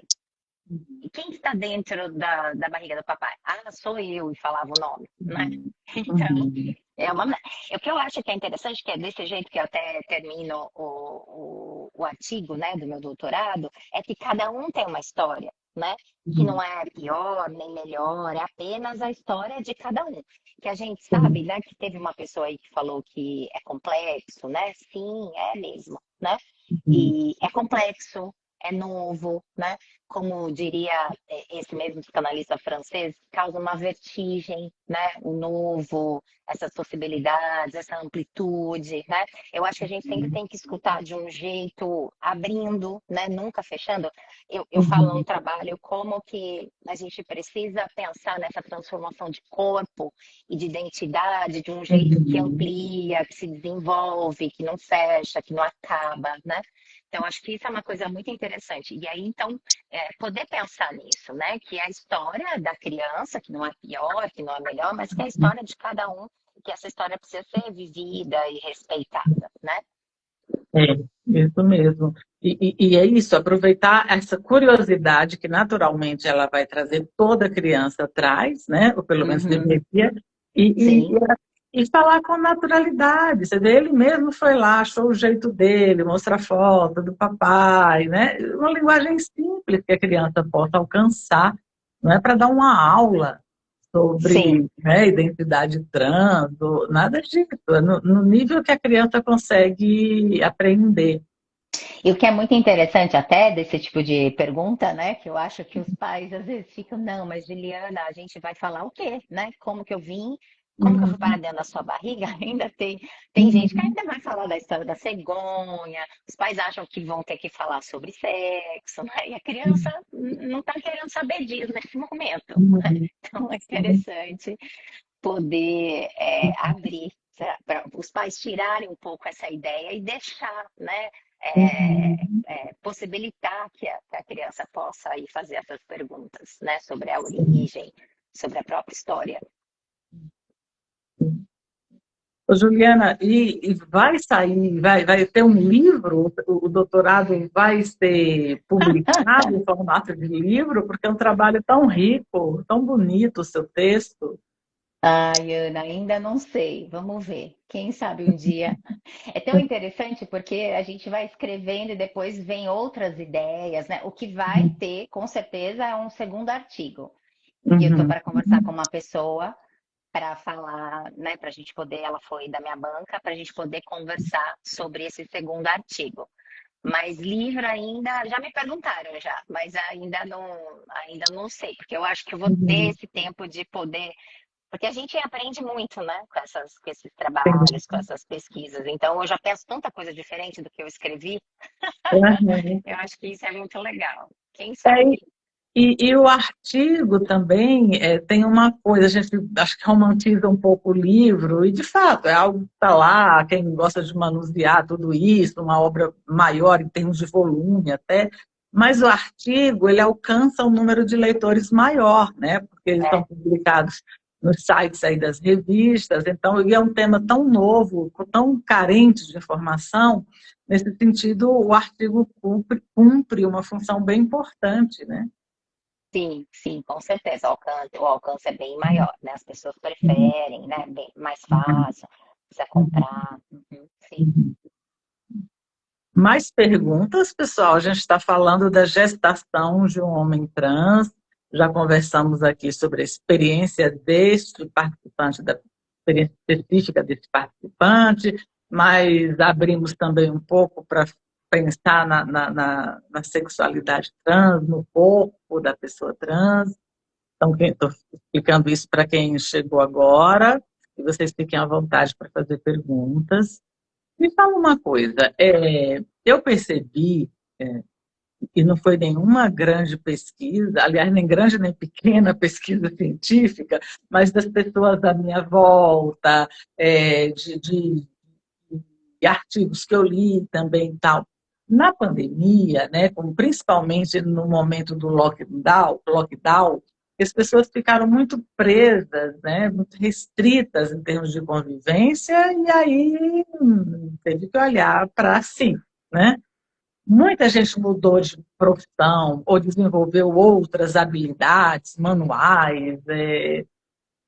E quem está dentro da barriga do papai? Ah, sou eu, e falava o nome, né? Uhum. Então, Uhum. é uma... O que eu acho que é interessante, que é desse jeito que eu até termino o artigo, né, do meu doutorado, é que cada um tem uma história, né? Que não Uhum. é pior nem melhor, é apenas a história de cada um. Que a gente sabe, Sim. né, que teve uma pessoa aí que falou que é complexo, né? Sim, é mesmo, né? Uhum. E é complexo, é novo, né? Como diria esse mesmo psicanalista francês, causa uma vertigem, né? O novo, essas possibilidades, essa amplitude, né? Eu acho que a gente sempre tem que escutar de um jeito abrindo, né? Nunca fechando. Eu falo no Uhum. trabalho como que a gente precisa pensar nessa transformação de corpo e de identidade de um jeito que Uhum. amplia, que se desenvolve, que não fecha, que não acaba, né? Então, acho que isso é uma coisa muito interessante. E aí, então, poder pensar nisso, né? Que é a história da criança, que não é pior, que não é melhor, mas que é a história de cada um que essa história precisa ser vivida e respeitada, né? É, isso mesmo. E é isso, aproveitar essa curiosidade que naturalmente ela vai trazer, toda criança traz, né? Ou pelo menos Uhum, deveria, e, sim, e, e falar com naturalidade. Você vê, ele mesmo foi lá, achou o jeito dele, mostra a foto do papai, né? Uma linguagem simples que a criança possa alcançar, não é para dar uma aula sim. sobre, né, identidade trans, ou nada disso, é no nível que a criança consegue aprender. E o que é muito interessante até desse tipo de pergunta, né? Que eu acho que os pais às vezes ficam, não, mas Juliana, a gente vai falar o quê, né? Como que eu vim? Como que eu fui Uhum, parar dentro da sua barriga? Ainda tem gente que uhum, ainda vai falar da história da cegonha. Os pais acham que vão ter que falar sobre sexo, né? E a criança não está querendo saber disso nesse momento. uhum, Então é sim, interessante poder abrir para os pais tirarem um pouco essa ideia e deixar, né? uhum, Possibilitar que a criança possa ir fazer essas perguntas, né? Sobre a sim, origem, sobre a própria história. sim. Ô, Juliana, e vai sair, vai ter um livro, o doutorado vai ser publicado em formato de livro, porque é um trabalho tão rico, tão bonito o seu texto. Ai, Ana, ainda não sei. Vamos ver. Quem sabe um dia. É tão interessante porque a gente vai escrevendo e depois vem outras ideias, né? O que vai ter, com certeza, é um segundo artigo. E eu estou Uhum, para conversar com uma pessoa para falar, né? Para a gente poder, ela foi da minha banca, para a gente poder conversar sobre esse segundo artigo. Mas livro ainda, já me perguntaram já, mas ainda não sei, porque eu acho que eu vou ter uhum, esse tempo de poder porque a gente aprende muito, né, com esses entendi. trabalhos, com essas pesquisas. Então, eu já penso tanta coisa diferente do que eu escrevi. Uhum. Eu acho que isso é muito legal. Quem É, sabe? e o artigo também tem uma coisa, a gente acho que romantiza um pouco o livro, e de fato é algo que está lá, quem gosta de manusear tudo isso, uma obra maior em termos de volume até, mas o artigo ele alcança um número de leitores maior, né? Porque eles estão É, publicados nos sites aí das revistas, então e é um tema tão novo, tão carente de informação, nesse sentido o artigo cumpre uma função bem importante, né? sim, sim, com certeza. O alcance é bem maior, né? As pessoas preferem, né? Bem mais fácil, precisa comprar. Uhum, sim. Mais perguntas, pessoal? A gente está falando da gestação de um homem trans. Já conversamos aqui sobre a experiência deste participante, da experiência específica desse participante, mas abrimos também um pouco para pensar na sexualidade trans, no corpo da pessoa trans. Então, estou explicando isso para quem chegou agora, e vocês fiquem à vontade para fazer perguntas. Me fala uma coisa, eu percebi, e não foi nenhuma grande pesquisa, aliás, nem grande nem pequena pesquisa científica, mas das pessoas à minha volta, de artigos que eu li também e tal. Na pandemia, né, como principalmente no momento do lockdown, as pessoas ficaram muito presas, né, muito restritas em termos de convivência, e aí teve que olhar para si, né? Muita gente mudou de profissão ou desenvolveu outras habilidades manuais,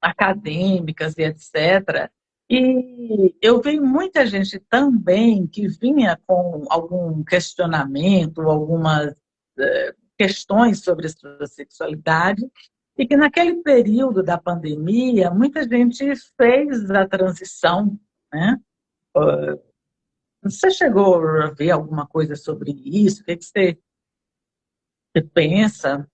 acadêmicas e etc. E eu vi muita gente também que vinha com algum questionamento, algumas questões sobre a sua sexualidade, e que naquele período da pandemia, muita gente fez a transição, né? Você chegou a ver alguma coisa sobre isso? O que você pensa?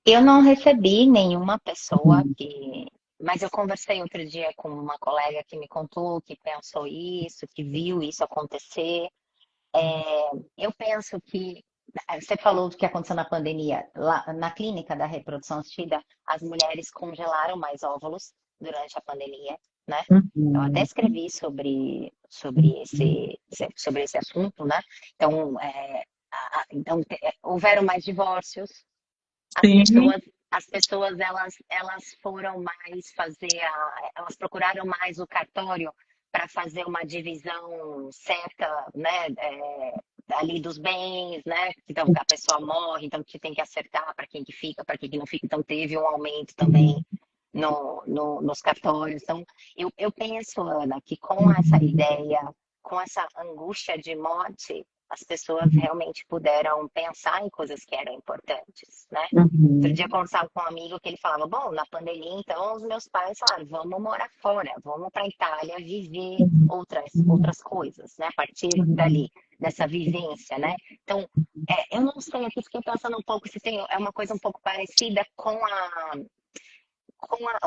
Eu não recebi nenhuma pessoa Uhum. que. Mas eu conversei outro dia com uma colega que me contou que pensou isso, que viu isso acontecer. Eu penso que você falou do que aconteceu na pandemia. Lá na clínica da reprodução assistida, as mulheres congelaram mais óvulos durante a pandemia, né? Eu até Uhum. escrevi sobre esse assunto, né? Então, houveram mais divórcios, as Sim. pessoas, as pessoas elas foram mais fazer elas procuraram mais o cartório para fazer uma divisão certa, né, ali dos bens, né? Então a pessoa morre, então que tem que acertar para quem que fica, para quem que não fica. Então teve um aumento também nos cartórios. Então eu penso, Ana, que com essa ideia, com essa angústia de morte, as pessoas realmente puderam pensar em coisas que eram importantes, né? Outro dia eu Uhum. conversava com um amigo que ele falava, bom, na pandemia, então, os meus pais falaram, vamos morar fora, vamos para a Itália viver outras coisas, né? A partir Uhum. dali, dessa vivência, né? Então, eu não sei, aqui fiquei pensando um pouco se tem, é uma coisa um pouco parecida com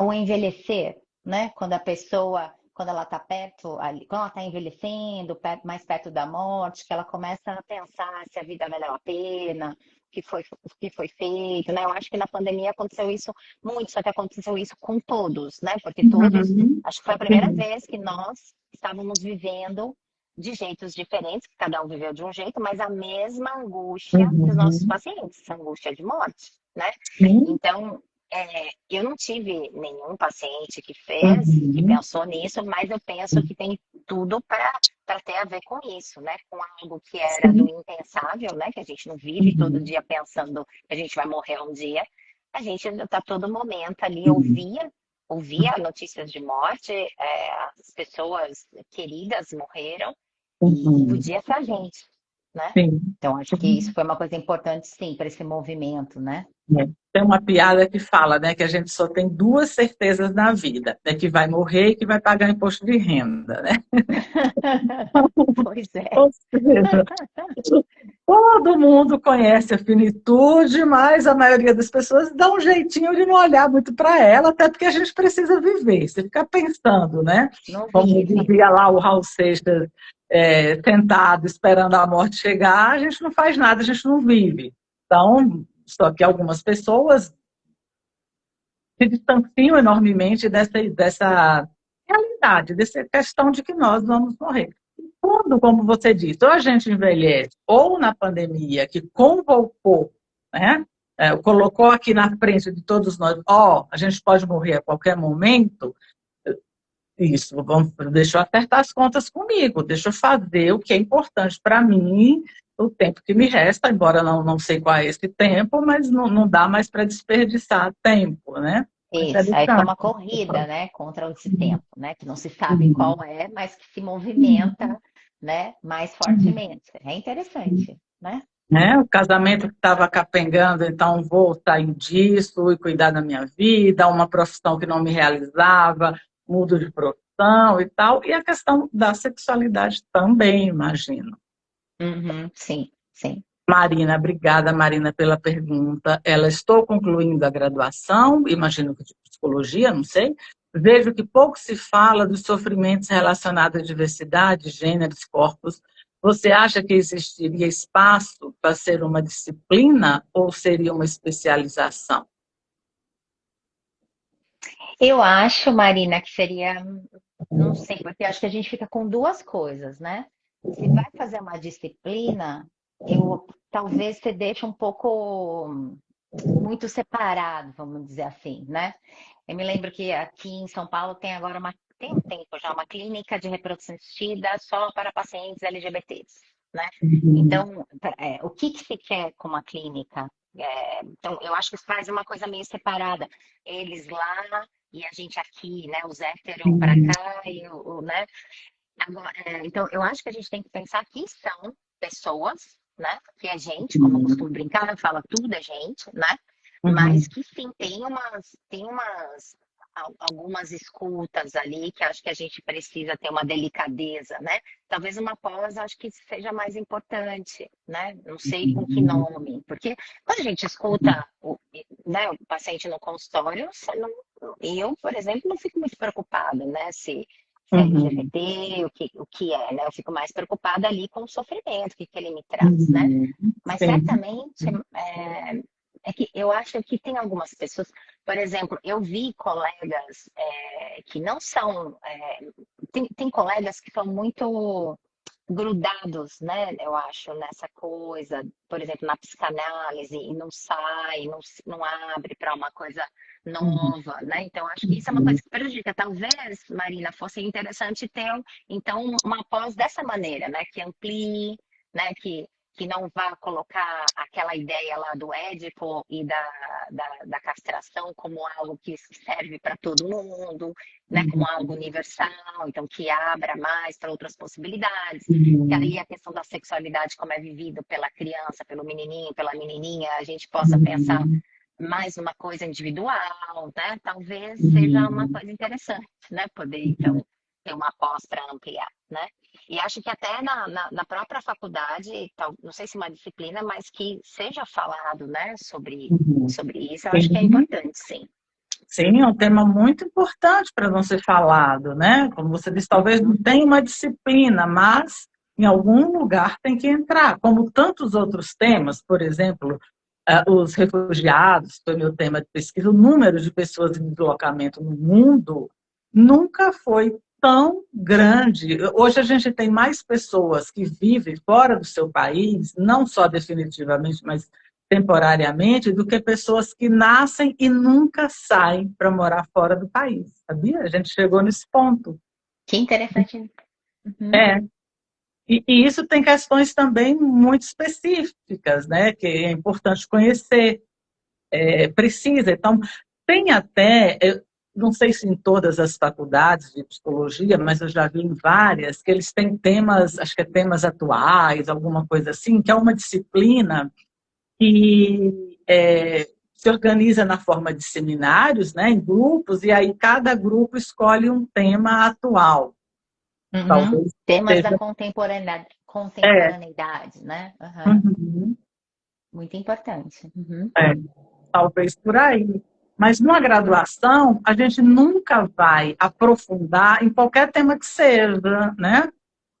o envelhecer, né? Quando a pessoa, quando ela está perto, ali, quando ela está envelhecendo, mais perto da morte, que ela começa a pensar se a vida valeu a pena, o que foi feito, né? Eu acho que na pandemia aconteceu isso muito, só que aconteceu isso com todos, né? Porque todos, Uhum. acho que foi a primeira Sim. vez que nós estávamos vivendo de jeitos diferentes, que cada um viveu de um jeito, mas a mesma angústia dos nossos Uhum. pacientes, essa angústia de morte, né? Sim. Então, eu não tive nenhum paciente que fez, que Uhum. pensou nisso, mas eu penso que tem tudo para ter a ver com isso, né? Com algo que era do Sim. impensável, né? Que a gente não vive todo Uhum. dia pensando que a gente vai morrer um dia. A gente está todo momento ali, Uhum. ouvia notícias de morte, as pessoas queridas morreram e Uhum. podia ser a gente, né? Sim. Então, acho que isso foi uma coisa importante, sim, para esse movimento, né? É. Tem uma piada que fala, né, que a gente só tem duas certezas na vida, né, que vai morrer e que vai pagar imposto de renda, né? Pois é. Ou seja, todo mundo conhece a finitude, mas a maioria das pessoas dá um jeitinho de não olhar muito para ela, até porque a gente precisa viver. Você fica pensando, né? Não Como vive. dizia lá o Raul Seixas, sentado esperando a morte chegar, a gente não faz nada, a gente não vive. Então, só que algumas pessoas se distanciam enormemente dessa realidade, dessa questão de que nós vamos morrer. Quando, como você disse, ou a gente envelhece, ou na pandemia, que convocou, né, colocou aqui na frente de todos nós, a gente pode morrer a qualquer momento, isso, deixa eu acertar as contas comigo, deixa eu fazer o que é importante para mim, o tempo que me resta, embora não sei qual é esse tempo, mas não dá mais para desperdiçar tempo, né? Isso. Aí foi Interessante. uma corrida, né, contra esse tempo, né, que não se sabe qual é, mas que se movimenta, né, mais fortemente. É interessante, né? Né? O casamento que estava capengando, então vou sair disso e cuidar da minha vida, uma profissão que não me realizava, mudo de profissão e tal, e a questão da sexualidade também, imagino. Uhum, sim, sim. Marina, obrigada, Marina, pela pergunta. Ela estou concluindo a graduação, imagino que de psicologia, não sei. Vejo que pouco se fala dos sofrimentos relacionados à diversidade, gêneros, corpos. Você acha que existiria espaço para ser uma disciplina ou seria uma especialização? Eu acho, Marina, que seria, não sei, porque acho que a gente fica com duas coisas, né? Se vai fazer uma disciplina, eu talvez você deixe um pouco muito separado, vamos dizer assim, né? Eu me lembro que aqui em São Paulo tem agora tem um tempo já uma clínica de reprodução assistida só para pacientes LGBTs, né? Então, o que que se quer com uma clínica? Então, eu acho que faz uma coisa meio separada. Eles lá e a gente aqui, né? Os héteros para cá e né? Agora, então, eu acho que a gente tem que pensar que são pessoas, né? Que é gente, como eu costumo brincar, fala tudo é gente, né? Mas Uhum. que sim, algumas escutas ali que acho que a gente precisa ter uma delicadeza, né? Talvez uma pós acho que seja mais importante, né? Não sei com que nome, porque quando a gente escuta né, o paciente no consultório, eu, por exemplo, não fico muito preocupada, né? Se é Uhum. LGBT, o que é, né? Eu fico mais preocupada ali com o sofrimento, que ele me traz, né? Uhum. Mas Sim. certamente é que eu acho que tem algumas pessoas, por exemplo, eu vi colegas que não são, tem colegas que são muito grudados, né? Eu acho, nessa coisa, por exemplo, na psicanálise, e não sai, não abre para uma coisa Uhum. nova, né? Então, acho que isso é uma coisa que prejudica. Talvez, Marina, fosse interessante ter, então, uma pós dessa maneira, né? Que amplie, né? Que não vá colocar aquela ideia lá do Édipo e da castração como algo que serve para todo mundo, né? Como algo universal, então que abra mais para outras possibilidades. Que aí Uhum. a questão da sexualidade, como é vivido pela criança, pelo menininho, pela menininha, a gente possa pensar Uhum. mais uma coisa individual, né? Talvez seja uma Uhum. coisa interessante, né? Poder, então, ter uma pós para ampliar, né? E acho que até na própria faculdade, não sei se uma disciplina, mas que seja falado, né, Uhum. sobre isso, eu acho que é Sim. importante, sim. Sim, é um tema muito importante para não ser falado, né? Como você disse, talvez não tenha uma disciplina, mas em algum lugar tem que entrar, como tantos outros temas, por exemplo, os refugiados, foi meu tema de pesquisa, o número de pessoas em deslocamento no mundo nunca foi tão grande. Hoje a gente tem mais pessoas que vivem fora do seu país, não só definitivamente, mas temporariamente, do que pessoas que nascem e nunca saem para morar fora do país, sabia? A gente chegou nesse ponto. Que interessante. Uhum. É, e isso tem questões também muito específicas, né, que é importante conhecer, precisa. Então, tem até, eu não sei se em todas as faculdades de psicologia, mas eu já vi em várias, que eles têm temas, acho que é temas atuais, alguma coisa assim, que é uma disciplina que se organiza na forma de seminários, né, em grupos, e aí cada grupo escolhe um tema atual. Uhum. Talvez Temas da seja. É, contemporaneidade, né? Uhum. uhum, Muito importante. Uhum. é, talvez por aí. Mas numa graduação, a gente nunca vai aprofundar em qualquer tema que seja, né?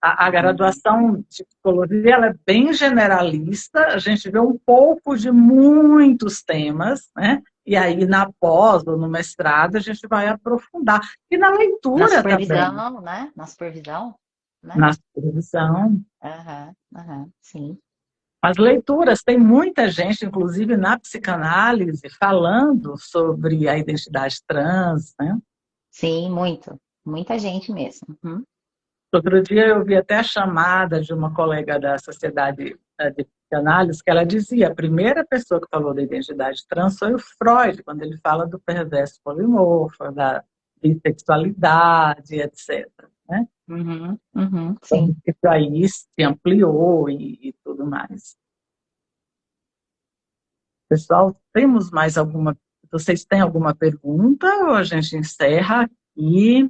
A graduação de psicologia ela é bem generalista, a gente vê um pouco de muitos temas, né? E aí na pós ou no mestrado a gente vai aprofundar. E na Na leitura também, supervisão, né? Na supervisão, né? na supervisão. Aham, aham, sim. As leituras, tem muita gente, inclusive na psicanálise, falando sobre a identidade trans, né? Sim, muito. Muita gente mesmo. Uhum. Outro dia eu vi até a chamada de uma colega da Sociedade de Psicanálise, que ela dizia, a primeira pessoa que falou da identidade trans foi o Freud, quando ele fala do perverso polimorfo, da bissexualidade, etc. Né? Uhum, uhum, Então, sim. isso aí se ampliou e tudo mais. Pessoal, temos mais alguma... Vocês têm alguma pergunta ou a gente encerra aqui?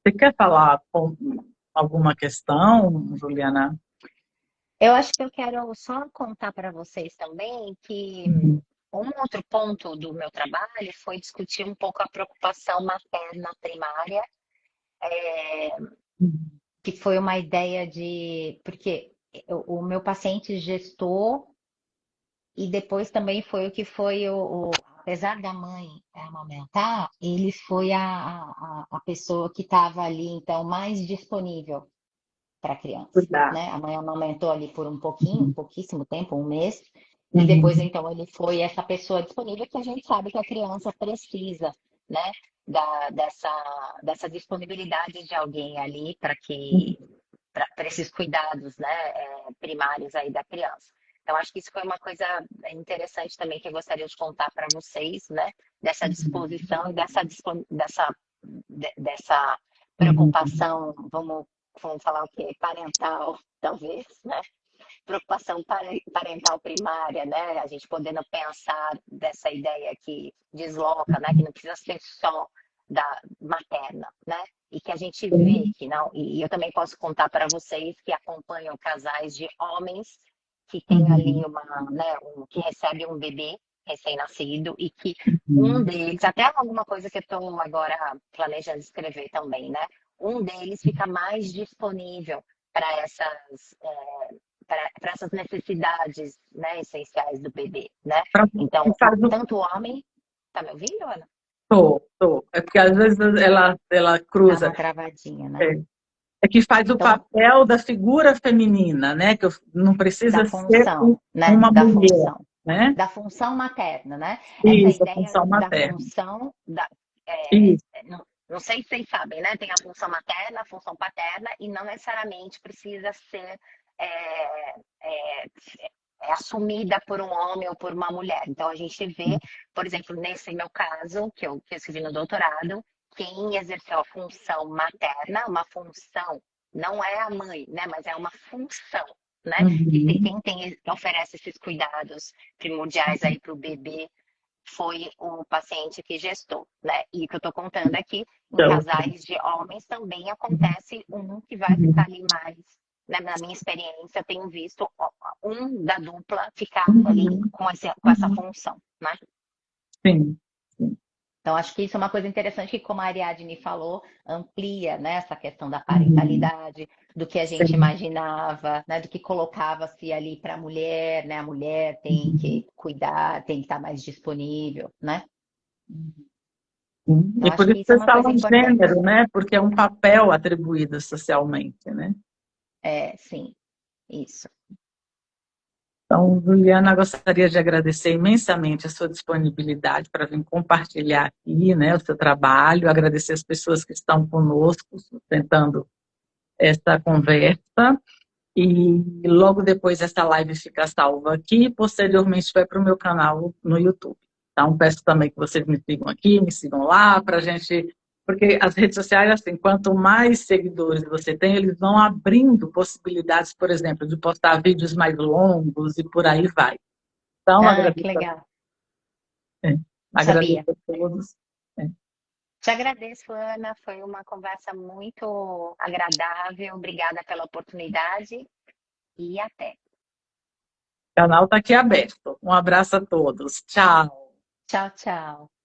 Você quer falar com alguma questão, Juliana? Eu acho que eu quero só contar para vocês também que Uhum. um outro ponto do meu trabalho foi discutir um pouco a preocupação materna primária, que foi uma ideia de. Porque o meu paciente gestou e depois também foi o que foi apesar da mãe amamentar, ele foi a pessoa que estava ali, então, mais disponível para a criança, Cuidar. né? A mãe amamentou ali por um pouquinho, um pouquíssimo tempo, um mês, e depois Uhum. então ele foi essa pessoa disponível que a gente sabe que a criança precisa, né? Dessa disponibilidade de alguém ali para esses cuidados, né, primários aí da criança. Então, acho que isso foi uma coisa interessante também que eu gostaria de contar para vocês, né? Dessa disposição e dessa Uhum. preocupação, vamos falar o quê? Parental, talvez, né? Preocupação parental primária, né? A gente podendo pensar dessa ideia que desloca, né? Que não precisa ser só da materna, né? E que a gente vê Sim. que não. E eu também posso contar para vocês que acompanham casais de homens que têm ali Uhum. que recebe um bebê recém-nascido e que um Uhum. deles, até alguma coisa que eu estou agora planejando escrever também, né? Um deles fica mais disponível para essas necessidades, né, essenciais do bebê, né? E Então, faz o... tanto o homem, tá me ouvindo, Ana? Tô, tô. É porque às vezes ela Dá cruza. uma travadinha, né? É. É que faz o Então, papel da figura feminina, né? Que não da precisa ser função, né? uma Da mulher, função. né? Da função materna, né? Essa Isso, a ideia função da materna. função, Isso. não, não sei se vocês sabem, né? Tem a função materna, a função paterna, e não necessariamente precisa ser é, é, assumida por um homem ou por uma mulher. Então, a gente vê, por exemplo, nesse meu caso, que eu escrevi no doutorado, quem exerceu a função materna, uma função, não é a mãe, né? Mas é uma função, né? Uhum. Que oferece esses cuidados primordiais aí para o bebê foi o paciente que gestou, né? E o que eu estou contando aqui, em Então, casais de homens também acontece um que vai ficar ali mais, né? Na minha experiência, eu tenho visto um da dupla ficar ali uhum. com essa função, né? Sim, sim. Então, acho que isso é uma coisa interessante que, como a Ariadne falou, amplia, né, essa questão da Uhum. parentalidade, do que a gente Sim. imaginava, né, do que colocava-se ali para a mulher, né? A mulher tem Uhum. que cuidar, tem que estar mais disponível, né? Sim. Então, E acho por isso que isso é vocês uma coisa falam importante. gênero, né? Porque é um papel atribuído socialmente, né? É, sim, isso. Então, Juliana, gostaria de agradecer imensamente a sua disponibilidade para vir compartilhar aqui, né, o seu trabalho, agradecer as pessoas que estão conosco, tentando essa conversa, e logo depois essa live fica salva aqui, e posteriormente vai para o meu canal no YouTube. Então, peço também que vocês me sigam aqui, me sigam lá, para a gente... Porque as redes sociais, assim, quanto mais seguidores você tem, eles vão abrindo possibilidades, por exemplo, de postar vídeos mais longos e por aí vai. Então, Ah, que legal. é, Não agradeço sabia. a todos. É. Te agradeço, Ana. Foi uma conversa muito agradável. Obrigada pela oportunidade e até. O canal está aqui aberto. Um abraço a todos. Tchau. Tchau, tchau.